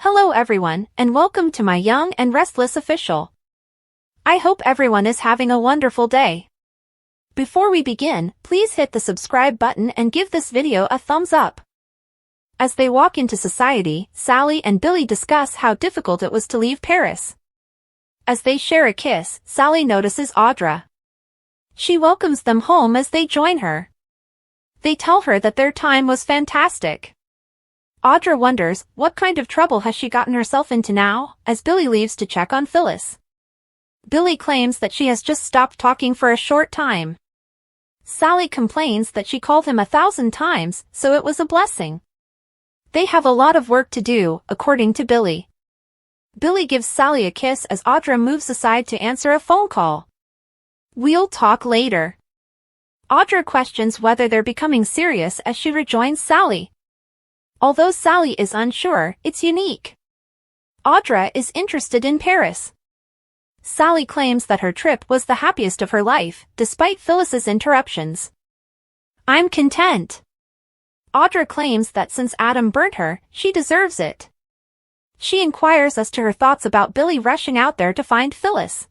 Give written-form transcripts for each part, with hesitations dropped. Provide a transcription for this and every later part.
Hello everyone, and welcome to my Young and Restless official. I hope everyone is having a wonderful day. Before we begin, please hit the subscribe button and give this video a thumbs up. As they walk into society, Sally and Billy discuss how difficult it was to leave Paris. As they share a kiss, Sally notices Audra. She welcomes them home as they join her. They tell her that their time was fantastic. Audra wonders, what kind of trouble has she gotten herself into now, as Billy leaves to check on Phyllis. Billy claims that she has just stopped talking for a short time. Sally complains that she called him 1,000 times, so it was a blessing. They have a lot of work to do, according to Billy. Billy gives Sally a kiss as Audra moves aside to answer a phone call. We'll talk later. Audra questions whether they're becoming serious as she rejoins Sally. Although Sally is unsure, it's unique. Audra is interested in Paris. Sally claims that her trip was the happiest of her life, despite Phyllis's interruptions. I'm content. Audra claims that since Adam burnt her, she deserves it. She inquires as to her thoughts about Billy rushing out there to find Phyllis.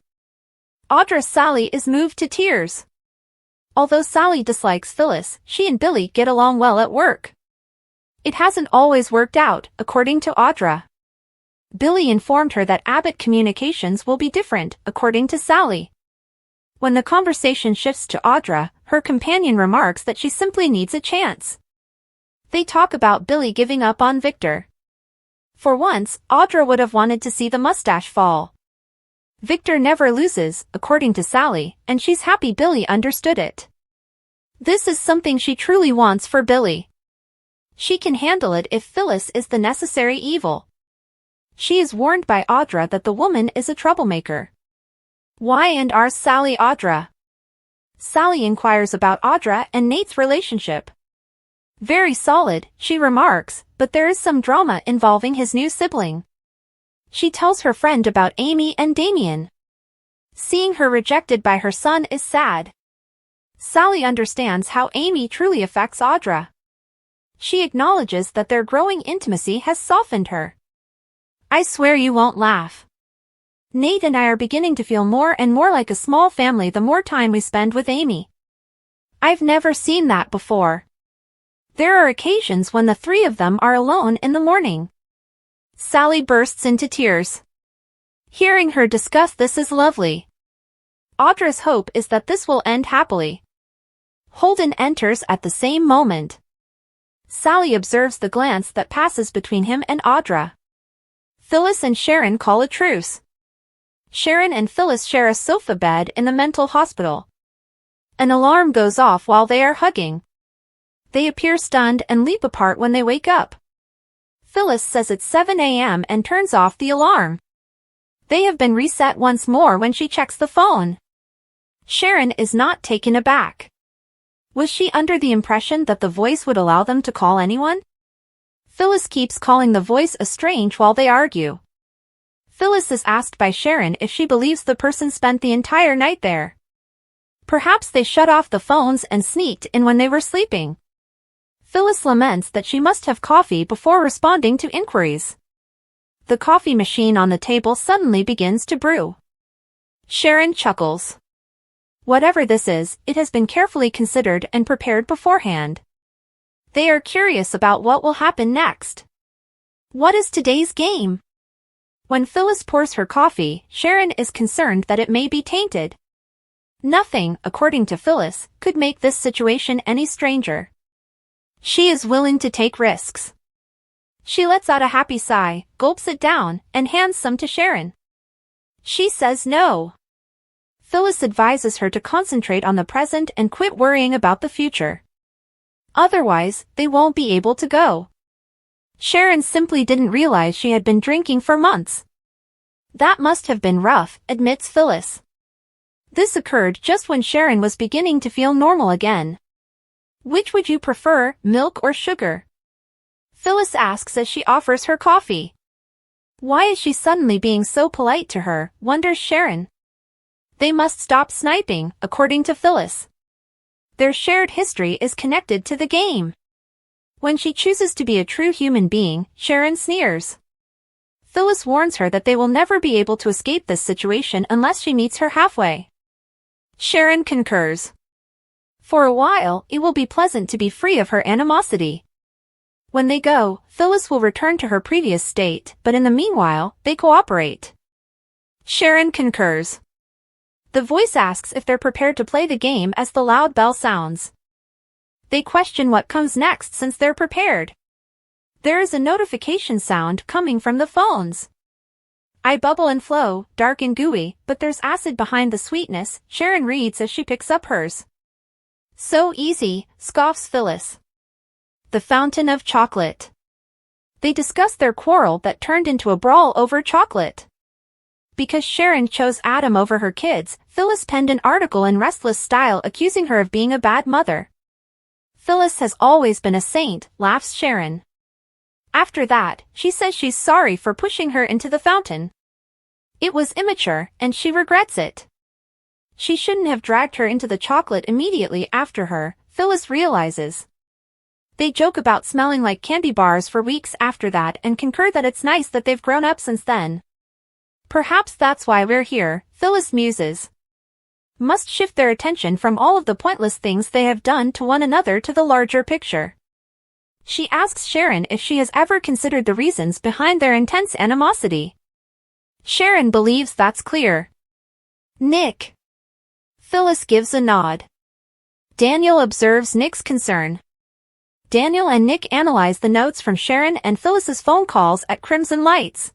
Audra's Sally is moved to tears. Although Sally dislikes Phyllis, she and Billy get along well at work. It hasn't always worked out, according to Audra. Billy informed her that Abbott Communications will be different, according to Sally. When the conversation shifts to Audra, her companion remarks that she simply needs a chance. They talk about Billy giving up on Victor. For once, Audra would have wanted to see the mustache fall. Victor never loses, according to Sally, and she's happy Billy understood it. This is something she truly wants for Billy. She can handle it if Phyllis is the necessary evil. She is warned by Audra that the woman is a troublemaker. Why and are Sally Audra? Sally inquires about Audra and Nate's relationship. Very solid, she remarks, but there is some drama involving his new sibling. She tells her friend about Amy and Damien. Seeing her rejected by her son is sad. Sally understands how Amy truly affects Audra. She acknowledges that their growing intimacy has softened her. I swear you won't laugh. Nate and I are beginning to feel more and more like a small family the more time we spend with Amy. I've never seen that before. There are occasions when the three of them are alone in the morning. Sally bursts into tears. Hearing her discuss this is lovely. Audra's hope is that this will end happily. Holden enters at the same moment. Sally observes the glance that passes between him and Audra. Phyllis and Sharon call a truce. Sharon and Phyllis share a sofa bed in the mental hospital. An alarm goes off while they are hugging. They appear stunned and leap apart when they wake up. Phyllis says it's 7 a.m. and turns off the alarm. They have been reset once more when she checks the phone. Sharon is not taken aback. Was she under the impression that the voice would allow them to call anyone? Phyllis keeps calling the voice estranged while they argue. Phyllis is asked by Sharon if she believes the person spent the entire night there. Perhaps they shut off the phones and sneaked in when they were sleeping. Phyllis laments that she must have coffee before responding to inquiries. The coffee machine on the table suddenly begins to brew. Sharon chuckles. Whatever this is, it has been carefully considered and prepared beforehand. They are curious about what will happen next. What is today's game? When Phyllis pours her coffee, Sharon is concerned that it may be tainted. Nothing, according to Phyllis, could make this situation any stranger. She is willing to take risks. She lets out a happy sigh, gulps it down, and hands some to Sharon. She says no. Phyllis advises her to concentrate on the present and quit worrying about the future. Otherwise, they won't be able to go. Sharon simply didn't realize she had been drinking for months. That must have been rough, admits Phyllis. This occurred just when Sharon was beginning to feel normal again. Which would you prefer, milk or sugar? Phyllis asks as she offers her coffee. Why is she suddenly being so polite to her, wonders Sharon. They must stop sniping, according to Phyllis. Their shared history is connected to the game. When she chooses to be a true human being, Sharon sneers. Phyllis warns her that they will never be able to escape this situation unless she meets her halfway. Sharon concurs. For a while, it will be pleasant to be free of her animosity. When they go, Phyllis will return to her previous state, but in the meanwhile, they cooperate. Sharon concurs. The voice asks if they're prepared to play the game as the loud bell sounds. They question what comes next since they're prepared. There is a notification sound coming from the phones. I bubble and flow, dark and gooey, but there's acid behind the sweetness, Sharon reads as she picks up hers. So easy, scoffs Phyllis. The fountain of chocolate. They discuss their quarrel that turned into a brawl over chocolate. Because Sharon chose Adam over her kids, Phyllis penned an article in restless style accusing her of being a bad mother. Phyllis has always been a saint, laughs Sharon. After that, she says she's sorry for pushing her into the fountain. It was immature, and she regrets it. She shouldn't have dragged her into the chocolate immediately after her, Phyllis realizes. They joke about smelling like candy bars for weeks after that and concur that it's nice that they've grown up since then. Perhaps that's why we're here, Phyllis muses. Must shift their attention from all of the pointless things they have done to one another to the larger picture. She asks Sharon if she has ever considered the reasons behind their intense animosity. Sharon believes that's clear. Nick. Phyllis gives a nod. Daniel observes Nick's concern. Daniel and Nick analyze the notes from Sharon and Phyllis's phone calls at Crimson Lights.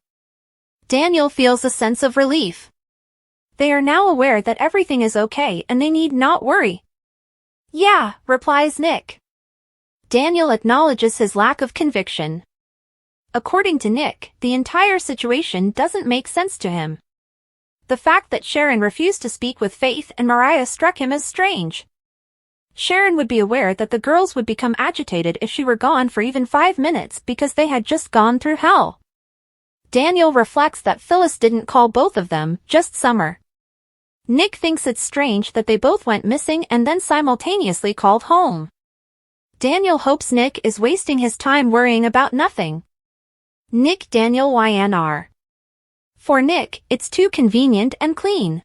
Daniel feels a sense of relief. They are now aware that everything is okay and they need not worry. Yeah, replies Nick. Daniel acknowledges his lack of conviction. According to Nick, the entire situation doesn't make sense to him. The fact that Sharon refused to speak with Faith and Mariah struck him as strange. Sharon would be aware that the girls would become agitated if she were gone for even 5 minutes because they had just gone through hell. Daniel reflects that Phyllis didn't call both of them, just Summer. Nick thinks it's strange that they both went missing and then simultaneously called home. Daniel hopes Nick is wasting his time worrying about nothing. Nick Daniel YNR. For Nick, it's too convenient and clean.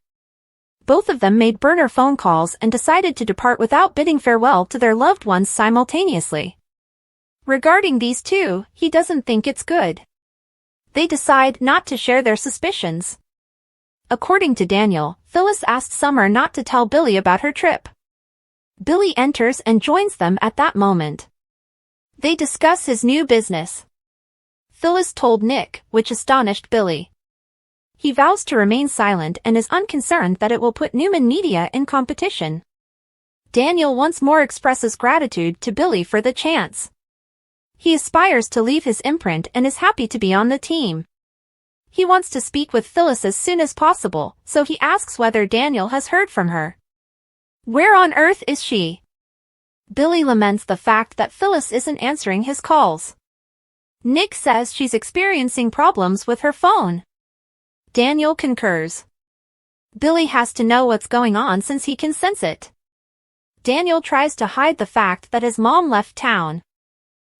Both of them made burner phone calls and decided to depart without bidding farewell to their loved ones simultaneously. Regarding these two, he doesn't think it's good. They decide not to share their suspicions. According to Daniel, Phyllis asked Summer not to tell Billy about her trip. Billy enters and joins them at that moment. They discuss his new business. Phyllis told Nick, which astonished Billy. He vows to remain silent and is unconcerned that it will put Newman Media in competition. Daniel once more expresses gratitude to Billy for the chance. He aspires to leave his imprint and is happy to be on the team. He wants to speak with Phyllis as soon as possible, so he asks whether Daniel has heard from her. Where on earth is she? Billy laments the fact that Phyllis isn't answering his calls. Nick says she's experiencing problems with her phone. Daniel concurs. Billy has to know what's going on since he can sense it. Daniel tries to hide the fact that his mom left town.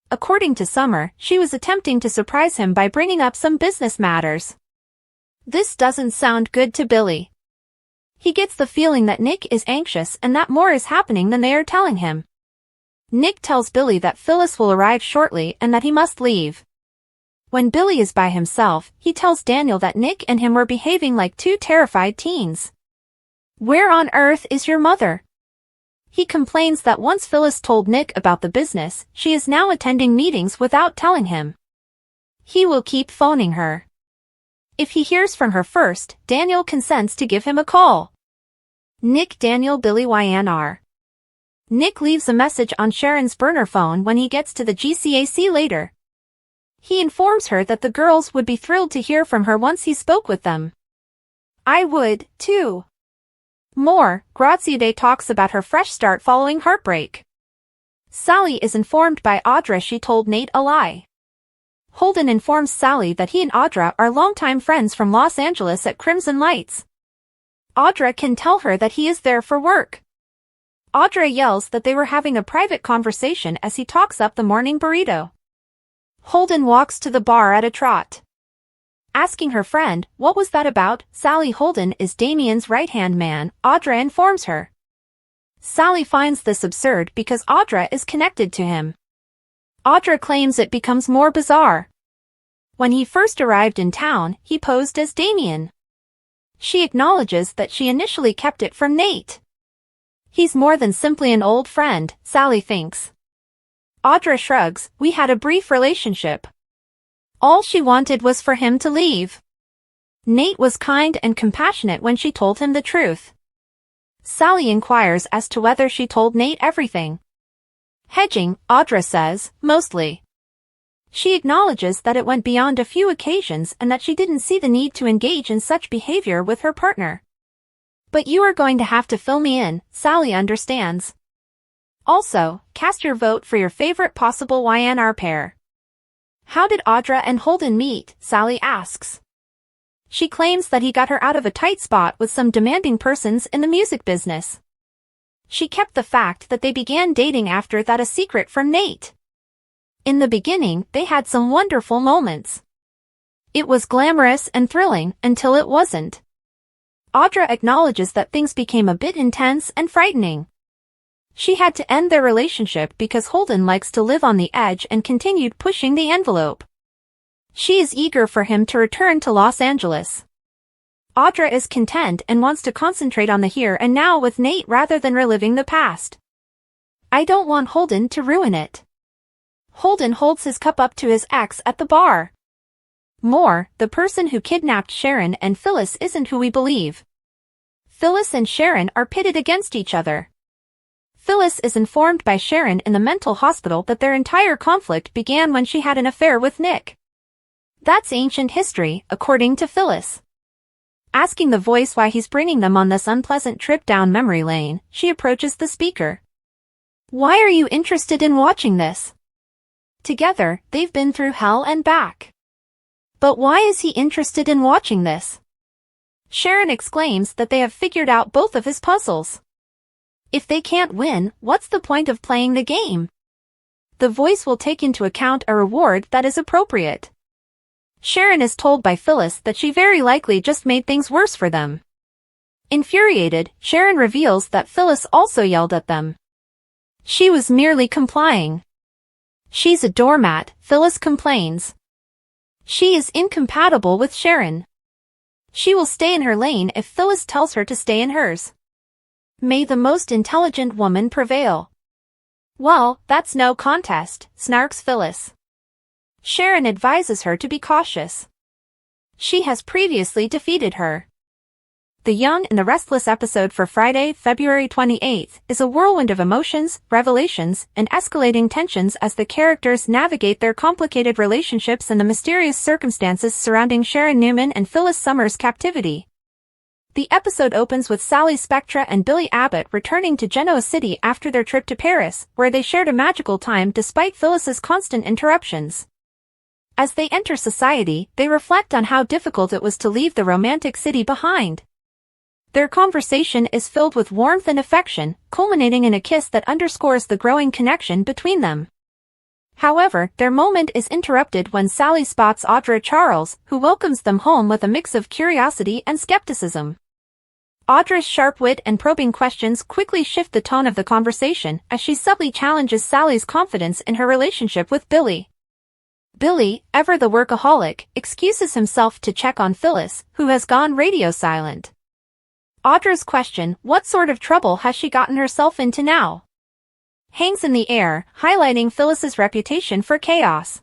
According to Summer, she was attempting to surprise him by bringing up some business matters. This doesn't sound good to Billy. He gets the feeling that Nick is anxious and that more is happening than they are telling him. Nick tells Billy that Phyllis will arrive shortly and that he must leave. When Billy is by himself, he tells Daniel that Nick and him were behaving like two terrified teens. Where on earth is your mother? He complains that once Phyllis told Nick about the business, she is now attending meetings without telling him. He will keep phoning her. If he hears from her first, Daniel consents to give him a call. Nick Daniel Billy YNR. Nick leaves a message on Sharon's burner phone when he gets to the GCAC later. He informs her that the girls would be thrilled to hear from her once he spoke with them. I would, too. More, Graziade talks about her fresh start following heartbreak. Sally is informed by Audra she told Nate a lie. Holden informs Sally that he and Audra are longtime friends from Los Angeles at Crimson Lights. Audra can tell her that he is there for work. Audra yells that they were having a private conversation as he talks up the morning burrito. Holden walks to the bar at a trot. Asking her friend, what was that about? Sally Holden is Damien's right-hand man, Audra informs her. Sally finds this absurd because Audra is connected to him. Audra claims it becomes more bizarre. When he first arrived in town, he posed as Damien. She acknowledges that she initially kept it from Nate. He's more than simply an old friend, Sally thinks. Audra shrugs, we had a brief relationship. All she wanted was for him to leave. Nate was kind and compassionate when she told him the truth. Sally inquires as to whether she told Nate everything. Hedging, Audra says, mostly. She acknowledges that it went beyond a few occasions and that she didn't see the need to engage in such behavior with her partner. But you are going to have to fill me in, Sally understands. Also, cast your vote for your favorite possible YNR pair. How did Audra and Holden meet? Sally asks. She claims that he got her out of a tight spot with some demanding persons in the music business. She kept the fact that they began dating after that a secret from Nate. In the beginning, they had some wonderful moments. It was glamorous and thrilling until it wasn't. Audra acknowledges that things became a bit intense and frightening. She had to end their relationship because Holden likes to live on the edge and continued pushing the envelope. She is eager for him to return to Los Angeles. Audra is content and wants to concentrate on the here and now with Nate rather than reliving the past. I don't want Holden to ruin it. Holden holds his cup up to his ex at the bar. More, the person who kidnapped Sharon and Phyllis isn't who we believe. Phyllis and Sharon are pitted against each other. Phyllis is informed by Sharon in the mental hospital that their entire conflict began when she had an affair with Nick. That's ancient history, according to Phyllis. Asking the voice why he's bringing them on this unpleasant trip down memory lane, she approaches the speaker. Why are you interested in watching this? Together, they've been through hell and back. But why is he interested in watching this? Sharon exclaims that they have figured out both of his puzzles. If they can't win, what's the point of playing the game? The voice will take into account a reward that is appropriate. Sharon is told by Phyllis that she very likely just made things worse for them. Infuriated, Sharon reveals that Phyllis also yelled at them. She was merely complying. She's a doormat, Phyllis complains. She is incompatible with Sharon. She will stay in her lane if Phyllis tells her to stay in hers. May the most intelligent woman prevail. Well, that's no contest, snarks Phyllis. Sharon advises her to be cautious. She has previously defeated her. The Young and the Restless episode for Friday, February 28th, is a whirlwind of emotions, revelations, and escalating tensions as the characters navigate their complicated relationships and the mysterious circumstances surrounding Sharon Newman and Phyllis Summers' captivity. The episode opens with Sally Spectra and Billy Abbott returning to Genoa City after their trip to Paris, where they shared a magical time despite Phyllis's constant interruptions. As they enter society, they reflect on how difficult it was to leave the romantic city behind. Their conversation is filled with warmth and affection, culminating in a kiss that underscores the growing connection between them. However, their moment is interrupted when Sally spots Audra Charles, who welcomes them home with a mix of curiosity and skepticism. Audra's sharp wit and probing questions quickly shift the tone of the conversation as she subtly challenges Sally's confidence in her relationship with Billy. Billy, ever the workaholic, excuses himself to check on Phyllis, who has gone radio silent. Audra's question, what sort of trouble has she gotten herself into now? Hangs in the air, highlighting Phyllis's reputation for chaos.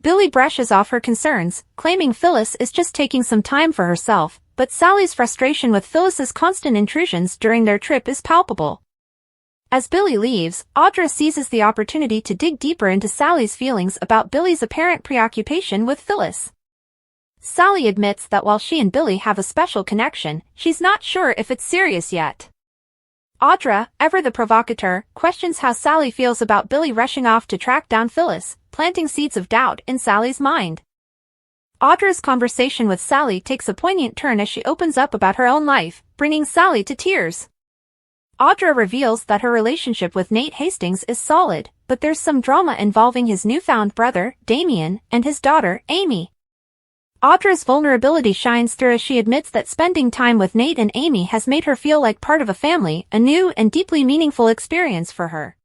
Billy brushes off her concerns, claiming Phyllis is just taking some time for herself, but Sally's frustration with Phyllis's constant intrusions during their trip is palpable. As Billy leaves, Audra seizes the opportunity to dig deeper into Sally's feelings about Billy's apparent preoccupation with Phyllis. Sally admits that while she and Billy have a special connection, she's not sure if it's serious yet. Audra, ever the provocateur, questions how Sally feels about Billy rushing off to track down Phyllis, planting seeds of doubt in Sally's mind. Audra's conversation with Sally takes a poignant turn as she opens up about her own life, bringing Sally to tears. Audra reveals that her relationship with Nate Hastings is solid, but there's some drama involving his newfound brother, Damien, and his daughter, Amy. Audra's vulnerability shines through as she admits that spending time with Nate and Amy has made her feel like part of a family, a new and deeply meaningful experience for her.